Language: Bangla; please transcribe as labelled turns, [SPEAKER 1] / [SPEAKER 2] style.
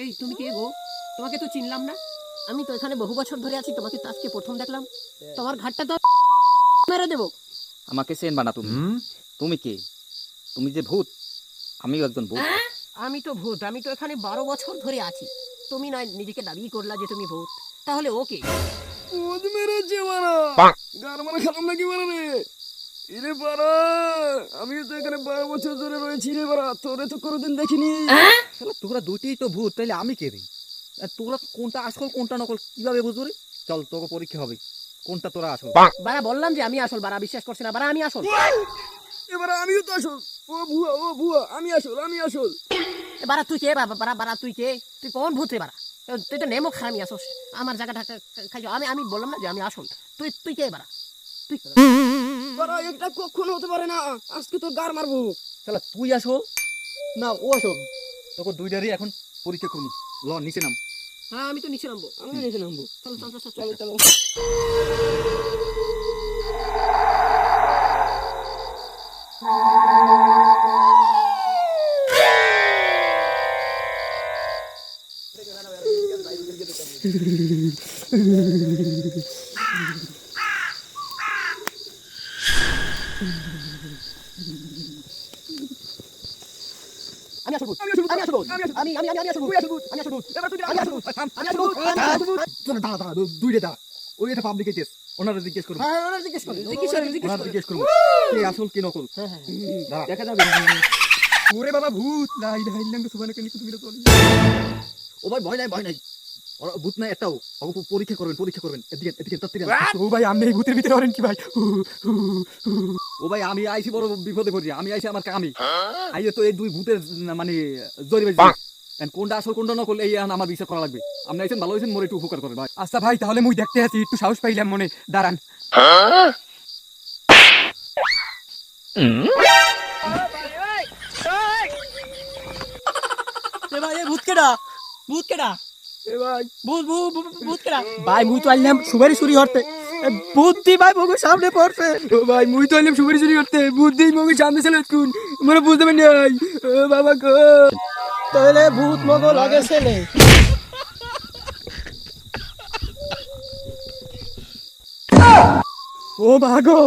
[SPEAKER 1] এই তুমি কে গো? তোমাকে তো চিনলাম না। আমি তো এখানে বহু বছর ধরে আছি, তোমাকে তো আজকে প্রথম দেখলাম। তোমার ঘাটটা তো মেরে দেবো।
[SPEAKER 2] আমাকে চেনবা না তুমি? তুমি কে? তুমি যে ভূত, আমিও একজন ভূত।
[SPEAKER 1] আমি তো ভূত, আমি তো এখানে 12 বছর ধরে আছি। তুমি নয় নিজেকে দাবি করলা যে তুমি ভূত, তাহলে ওকে?
[SPEAKER 3] ভূত মেরেছে মারা, গার মারা খেলাম নাকি মারা রে? ইরে বাড়া, আমিও তো এখানে 12 বছর ধরে রয়েছি রে বাড়া, তোরে তো কোনোদিন দেখিনি।
[SPEAKER 2] শালা তোরা দুইটাই তো ভূত, তাইলে আমি কে রে? আর তোরা কোনটা আসল কোনটা নকল কিভাবে বুঝবো রে? চল তোকে পরীক্ষা হবে, কোনটা তোরা আসল।
[SPEAKER 1] বারা বললাম যে আমি আসল, বারা বিশ্বাস করছে না, বারা আমি আসল।
[SPEAKER 3] এবার আমিও তো আসল। ও ভুয়া, ও ভুয়া, আমি আসল, আমি আসল।
[SPEAKER 1] বারা তুই কে? বারা বারা তুই কে? তুই কোন ভূত রে বারা? তুই তো নেমো খারামি আসস, আমার জায়গাটা খাইছো। আমি আমি বললাম না যে আমি আসল। তুই তুই কে বারা? তুই
[SPEAKER 3] বাড়া এটা কখনো হতে পারে না, আজকে তোর গার মারবো।
[SPEAKER 2] শালা তুই আসল না ও আসল? তোকে দুইটারই এখন পরীক্ষা করবো। ল নিচে নাম।
[SPEAKER 1] হ্যাঁ আমি তো নিচে নামবো।
[SPEAKER 3] আমিও নিচে নামবো।
[SPEAKER 1] চলো চলো চলো
[SPEAKER 3] চলো
[SPEAKER 1] চলো।
[SPEAKER 3] চলো।
[SPEAKER 1] আমি আসল ভূত, আমি আসল ভূত, আমি আসল ভূত, আমি আসল ভূত,
[SPEAKER 3] এবার তুই
[SPEAKER 1] আমি আসল ভূত, আমি আসল ভূত, আমি আসল ভূত।
[SPEAKER 2] দাঁড়া দাঁড়া দুইটা দাঁড়া, ওই এটা পাবলিকে কেস, ওনারা জিজ্ঞেস করবো।
[SPEAKER 1] হ্যাঁ ওরা জিজ্ঞেস করো, জিজ্ঞেস করো, জিজ্ঞেস
[SPEAKER 2] ওনারা
[SPEAKER 1] করো।
[SPEAKER 2] জিজ্ঞেস করবো কে আসল কে নকল।
[SPEAKER 1] হ্যাঁ হ্যাঁ
[SPEAKER 2] দাঁড়া।
[SPEAKER 1] দেখা যাবে।
[SPEAKER 3] ওরে বাবা ভূত, লা ইলাহা ইল্লাল্লাহ সুবহানাকা ইন্নী কুনতু মিনাজ জালিমিন।
[SPEAKER 2] ও ভাই ভয় নাই ভয় নাই, ওরা ভূত নাই একটাও। ওকে পরীক্ষা করবেন পরীক্ষা করবেন, এদিকে এদিকে তাড়াতাড়ি আসেন।
[SPEAKER 3] ও ভাই আপনি এই ভূতের ভিতরে হরেন কি ভাই?
[SPEAKER 2] ও ভাই আমি আইছি বড় বিপদে পড়ছি, আমি আইছি আমার কামি আইয়ে তো এই দুই ভূতের মানে জড়ি বেশি কোনটা আসল কোনটা নকল এই এখন আমার বিচার করা লাগবে। আপনি আইছেন ভালো হয়েছেন, মোরে একটু উপকার করেন ভাই।
[SPEAKER 3] আচ্ছা ভাই তাহলে মুই দেখতে আছি, একটু সাহস পাইলাম মনে, দাঁড়ান।
[SPEAKER 1] এ ভাই, এ ভূত কেডা? ভূত কেডা?
[SPEAKER 3] এ ভাই
[SPEAKER 1] ভূত ভূত ভূত কেডা?
[SPEAKER 3] ভাই মুই তো আইলাম সুপারি চুরি করতে, বুদ্ধি ভাই মগের সামনে পড়ছে। ও ভাই মুই তো আইলাম সুপারি চুরি করতে, বুদ্ধি মগের সামনে চলে কোন মানে বুঝতে পারি নাই। ও বাবা গো,
[SPEAKER 1] তাহলে ভূত মগো লাগে ছেলে।
[SPEAKER 3] ও মা গো।